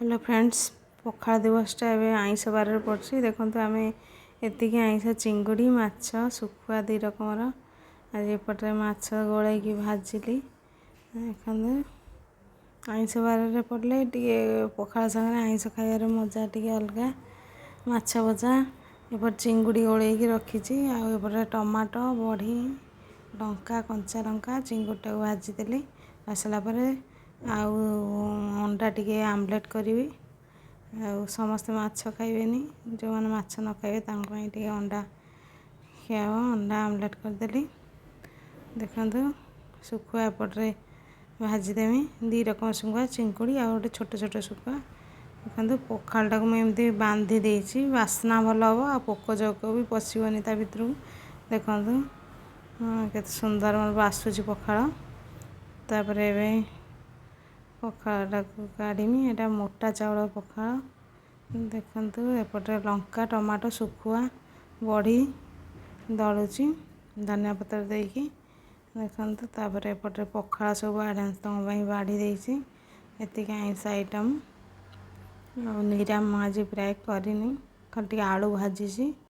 Hello friends, पखाल दिवसटा एवं आईष बारे पड़ी देखो आम एतिक आईष चिंगुड़ी माछ शुखुआ दी रकमर आज एपटे माछ गोलैकी भाजिली देखो आईष बारे पड़े टे पखाल सागर आईष खाइबार मजा टे अलग। माछ भजा एपटे चिंगुड़ी गोलैकी रखी आउे टमाटो बड़ी लंका कंचा लंका चिंगुड़ीटा भाजीदेली आसला आउ अंडा टिके आमलेट करी समस्ते माछ खाइबेनी जो मैंने माछ न खाइबे टे अंडा खिया अंडा आमलेट करदेली। देखो शुखुआ एपटे भाजीदेमी दी रकम शुखुआ चिंकुड़ी आ गोटे छोट छोट शुखुआ। देखो पखालटा को मुझे बांधी देसी बास्ना भल हम आ पोक जोक भी पशोनी ता भर। देखो के सुंदर मोर बासुची पखाल तापर पखालटा को काढ़ीमी एटा मोटा चाउल पखाल। देखो एपटे लंका टमाटो शुखुआ बड़ी दलुची धनिया पत्र देकी देखो तापर एपटे पखाल सब आडांस तुम बाड़ी देसी एतिक आईष आइटम निराम आज प्राय करनी खाली आलू भाजी।